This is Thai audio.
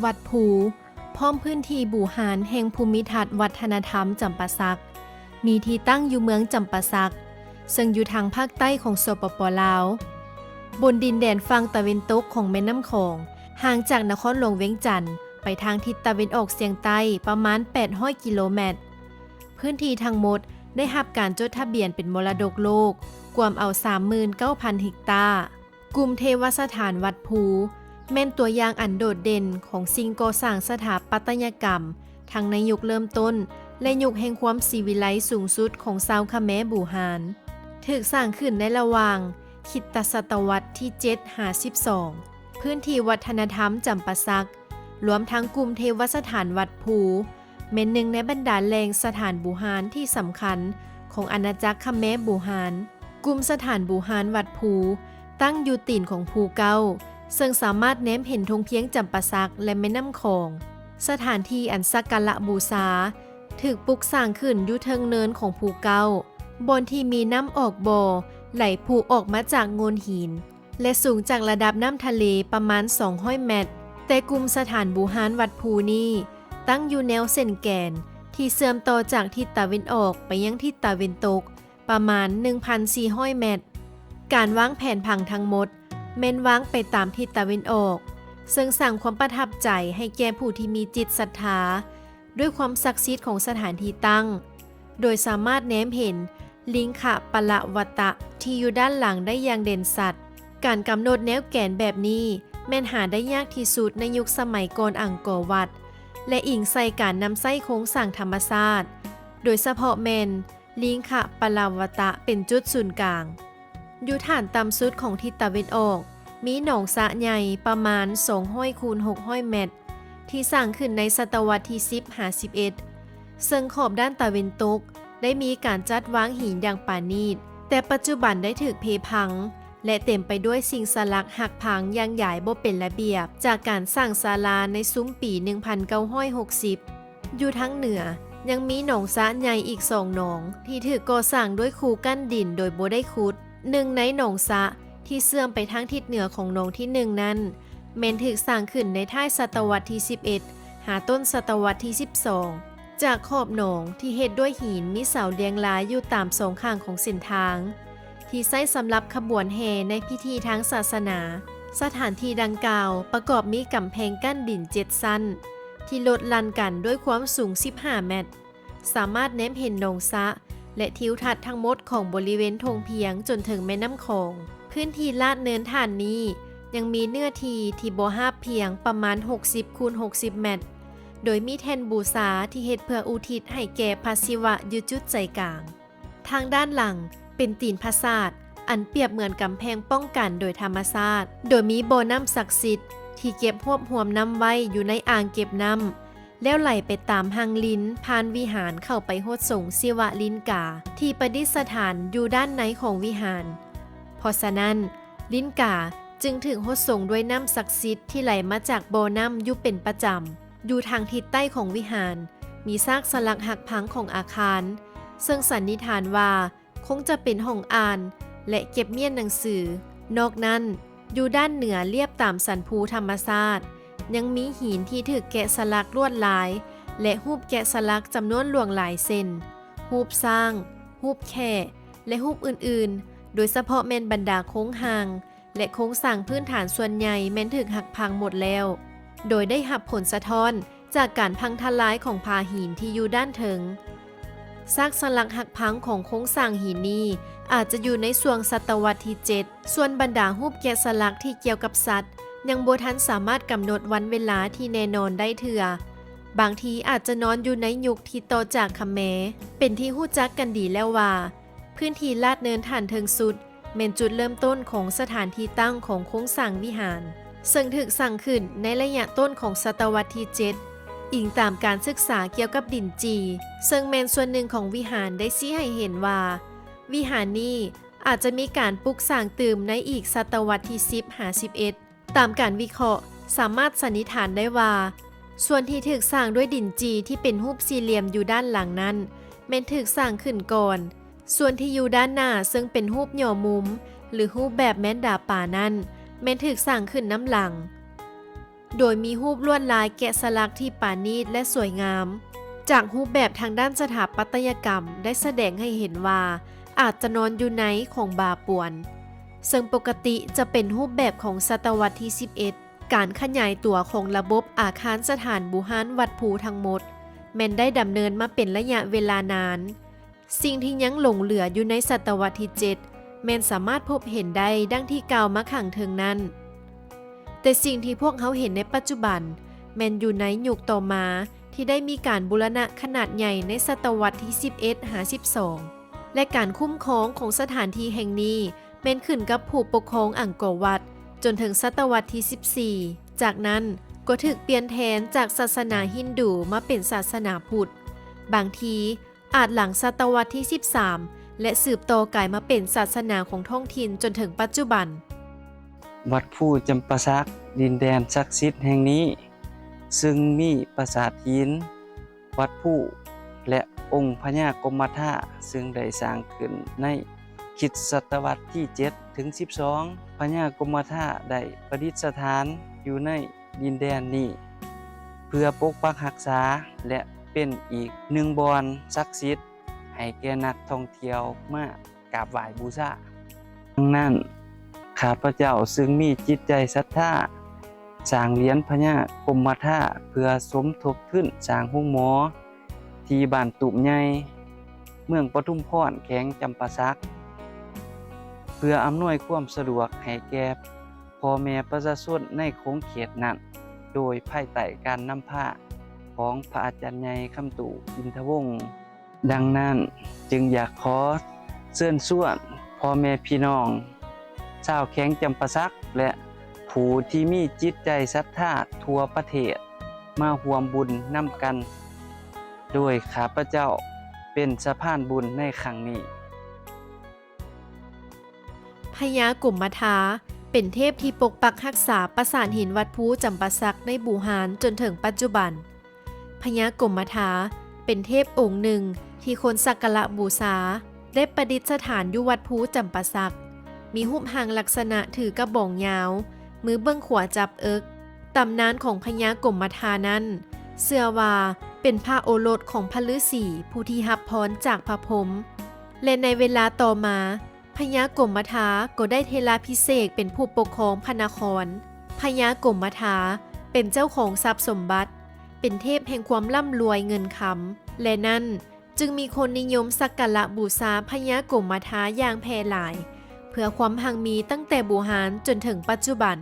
วัดภูพร้อมพื้นที่บูหารแห่งภูมิทัศน์วัฒนธรรมจำปาสักมีที่ตั้งอยู่เมืองจำปาสักซึ่งอยู่ทางภาคใต้ของสปป.ลาวบนดินแดนฝั่งตะวันตกของแม่น้ำคองห่างจากนครหลวงเวียงจันทน์ไปทางทิศตะวันออกเฉียงใต้ประมาณ800กิโลเมตรพื้นที่ทั้งหมดได้รับการจดทะเบียนเป็นมรดกโลกกวมเอา 39,000 เฮกตาร์กลุ่มเทวสถานวัดภูแม่นตัวอย่างอันโดดเด่นของสิ่งก่อสร้างสถาปัตยกรรมทั้งในยุคเริ่มต้นและยุคแห่งความศิวิไลซ์สูงสุดของชาวคแมร์บูฮานถูกสร้างขึ้นในระหว่างคริสตศตวรรษที่752พื้นที่วัฒนธรรมจำปาสักรวมทั้งกลุ่มเทวสถานวัดภูเป็นหนึ่งในบรรดาแหล่งสถานบูฮานที่สำคัญของอาณาจักรคแมร์บูฮานกลุ่มสถานบูฮานวัดภูตั้งอยู่ตีนของภูเก้าซึ่งสามารถแนมเห็นธงเพียงจำปาสักและแม่น้ำคองสถานที่อันสักการะบูชาถูกปลุกสร้างขึ้นอยู่เทิงเนินของภูเก้าบนที่มีน้ำออกบ่อไหลผูออกมาจากโงนหินและสูงจากระดับน้ำทะเลประมาณ200เมตรแต่กลุ่มสถานบูฮานวัดภูนี้ตั้งอยู่แนวเส้นแกนที่เชื่อมต่อจากทิศตะวันออกไปยังทิศตะวันตกประมาณ 1,400 เมตรการวางแผนผังทั้งหมดแม่นวางไปตามทิศตะวันออกซึ่งสร้างความประทับใจให้แก่ผู้ที่มีจิตศรัทธาด้วยความศักดิ์สิทธิ์ของสถานที่ตั้งโดยสามารถแนมเห็นลิงขะปะละวตะที่อยู่ด้านหลังได้อย่างเด่นชัดการกำหนดแนวแกนแบบนี้แม่นหาได้ยากที่สุดในยุคสมัยก่อนอังกอร์วัดและอิงใส่การนำไส้โค้งสร้างธรรมชาติโดยเฉพาะแม่นลิงขะปะละวตะเป็นจุดศูนย์กลางอยู่ฐานต่ำสุดของทิศตะวันออกมีหนองสระใหญ่ประมาณ200คูณ600เมตรที่สร้างขึ้นในศตวรรษที่10-51ซึ่งขอบด้านตะวันตกได้มีการจัดวางหินอย่างปานีตแต่ปัจจุบันได้ถูกเพพังและเต็มไปด้วยสิ่งสลักหักพังอย่างใหญ่บ่เป็นระเบียบจากการสร้างศาลาในซุ้มปี 1960อยู่ทั้งเหนือยังมีหนองสระใหญ่อีก2หนองที่ถูกก่อสร้างด้วยคูกั้นดินโดยบ่ได้ขุดหนึ่งในหนองสระที่เชื่อมไปทางทิศเหนือของหนองที่1นั้นแม้นถูกสร้างขึ้นในท้ายศตวรรษที่11หาต้นศตวรรษที่12จากขอบหนองที่เฮ็ดด้วยหินมีเสาเรียงรายอยู่ตามสองข้างของเส้นทางที่ใช้สำหรับขบวนแห่ในพิธีทางศาสนาสถานที่ดังกล่าวประกอบมีกำแพงกั้นดิน7ชั้นที่ลดลันกันด้วยความสูง15เมตรสามารถแนมเห็นหนองสระและทิวทัศน์ทั้งหมดของบริเวณทงเพียงจนถึงแม่น้ำคองพื้นที่ลาดเนินฐานนี้ยังมีเนื้อที่บ่ฮาบเพียงประมาณ60คูณ60เมตรโดยมีแท่นบูชาที่เฮ็ดเพื่ออุทิศให้แก่พระศิวะอยู่จุดใจกลางทางด้านหลังเป็นตีนพระศาสตร์อันเปรียบเหมือนกำแพงป้องกันโดยธรรมชาติโดยมีบ่อน้ำศักดิ์สิทธิ์ที่เก็บรวบรวมน้ำไว้อยู่ในอ่างเก็บน้ำแล้วไหลไปตามหางลิ้นผ่านวิหารเข้าไปโฮดส่งศิวลินกาที่ประดิษฐานอยู่ด้านในของวิหารเพราะฉะนั้นลิ้นกาจึงถึงโฮดส่งด้วยน้ำศักดิ์สิทธิ์ที่ไหลมาจากบ่อน้ำอยู่เป็นประจำอยู่ทางทิศใต้ของวิหารมีซากสลักหักพังของอาคารซึ่งสันนิษฐานว่าคงจะเป็นห้องอ่านและเก็บเมียนหนังสือนอกนั้นอยู่ด้านเหนือเลียบตามสันภูธรรมชาติยังมีหินที่ถูกแกะสลักลวดลายและรูปแกะสลักจำนวนหลวงหลายเส้นรูปสร้างรูปแค่และรูปอื่นๆโดยเฉพาะแม่นบรรดาโค้งหางและโค้งสร้างพื้นฐานส่วนใหญ่แม้นถูกหักพังหมดแล้วโดยได้รับผลสะท้อนจากการพังทลายของผาหินที่อยู่ด้านเทิงซากสลักหักพังของโค้งสร้างหินนี้อาจจะอยู่ในช่วงศตวรรษที่7ส่วนบรรดารูปแกะสลักที่เกี่ยวกับสัตว์ยังบ่ทันสามารถกำหนดวันเวลาที่แน่นอนได้เถื่อบางทีอาจจะนอนอยู่ในยุคที่ต่อจากคแมร์เป็นที่ฮู้จักกันดีแล้วว่าพื้นที่ลาดเนินฐานเทิงสุดเป็นจุดเริ่มต้นของสถานที่ตั้งของโค้งสร้างวิหารซึ่งถูกสร้างขึ้นในระยะต้นของศตวรรษที่7อิงตามการศึกษาเกี่ยวกับดินจีซึ่งแมนส่วนหนึ่งของวิหารได้ชี้ให้เห็นว่าวิหารนี้อาจจะมีการปลูกสร้างตื่มในอีกศตวรรษที่10-11ตามการวิเคราะห์สามารถสันนิษฐานได้ว่าส่วนที่ถูกสร้างด้วยดินจีที่เป็นรูปสี่เหลี่ยมอยู่ด้านหลังนั้นแม้นถูกสร้างขึ้นก่อนส่วนที่อยู่ด้านหน้าซึ่งเป็นรูปหย่อมุมหรือรูปแบบแมนดาป่านั้นแม้นถูกสร้างขึ้นน้ำหลัง โดยมีรูปลวดลายแกะสลักที่ปราณีตและสวยงาม จากรูปแบบทางด้านสถาปัตยกรรมได้แสดงให้เห็นว่าอาจจะนอนอยู่ในของบาป่วน ซึ่งปกติจะเป็นรูปแบบของศตวรรษที่ 11 การขยายตัวของระบบอาคารสถานบูฮานวัดภูทั้งหมดแม้นได้ดำเนินมาเป็นระยะเวลานาน สิ่งที่ยังหลงเหลืออยู่ในศตวรรษที่ 7 แม้นสามารถพบเห็นได้ดังที่กล่าวมาข้างเทิงนั้น แต่สิ่งที่พวกเขาเห็นในปัจจุบันแม้นอยู่ในยุคต่อมาที่ได้มีการบูรณะขนาดใหญ่ในศตวรรษที่ 11-12 และการคุ้มครองของสถานที่แห่งนี้แม้นขึ้นกับผู้ปกครองอังกอร์วัดจนถึงศตวรรษที่ 14 จากนั้นก็ถูกเปลี่ยนแทนจากศาสนาฮินดูมาเป็นศาสนาพุทธ บางทีอาจหลังศตวรรษที่ 13 และสืบต่อกลายมาเป็นศาสนาของท้องถิ่นจนถึงปัจจุบัน วัดภูจำปาสักดินแดนศักดิ์สิทธิ์แห่งนี้ซึ่งมีปราสาทหินวัดภูและองค์พญากรมท่าซึ่งได้สร้างขึ้นในคริสตศตวรรษที่ 7 ถึง 12 พญากรมท่าได้ประดิษฐานอยู่ในดินแดนนี้เพื่อปกปักรักษาและเป็นอีกหนึ่งบ่อนศักดิ์สิทธิ์ให้แก่นักท่องเที่ยวมากราบไหว้บูชาดังนั้นข้าพเจ้าซึ่งมีจิตใจศรัทธาสร้างเหรียญพญากรมท่าเพื่อสมทบทุนสร้างโรงหมอที่บ้านตุ่มใหญ่เมืองปทุมพรแขวงจำปาสักเพื่ออำนวยความสะดวกให้แก่พ่อแม่ประชาชนในโขงเขตนั้นโดยภายใต้การนำพาของพระอาจารย์ใหญ่คำตู่อินทวงศ์ดังนั้นจึงอยากขอเชิญชวนพ่อแม่พี่น้องชาวแขวงจำปาสักและผู้ที่มีจิตใจศรัทธาทั่วประเทศมาร่วมบุญนำกันโดยข้าพเจ้าเป็นสะพานบุญในครั้งนี้ พญากรมทาเป็นเทพที่ปกปักรักษาปราสาทหินวัดภูจำปาสักในบูฮานจนถึงปัจจุบัน พญากรมทาเป็นเทพองค์หนึ่งที่คนสักการะบูชาได้ประดิษฐานอยู่วัดภูจำปาสัก มีรูปร่างลักษณะถือกระบองยาว มือเบื้องขวาจับเอิกตำนานของพญากรมทานั้นเชื่อว่าเป็นพระโอรสของพระฤาษีผู้ที่รับพรจากพระพรหมและในเวลาต่อมาพญากรมทาก็ได้เทราพิเศษกเป็นผู้ปกครองพระนครพญากรมทาเป็นเจ้าของทรัพย์สมบัติเป็นเทพแห่งความร่ำรวยเงินคำและนั่นจึงมีคนนิยมสักการะบูชาพญากรมทาอย่างแพร่หลายเพื่อความหังมีตั้งแต่โบราณจนถึงปัจจุบัน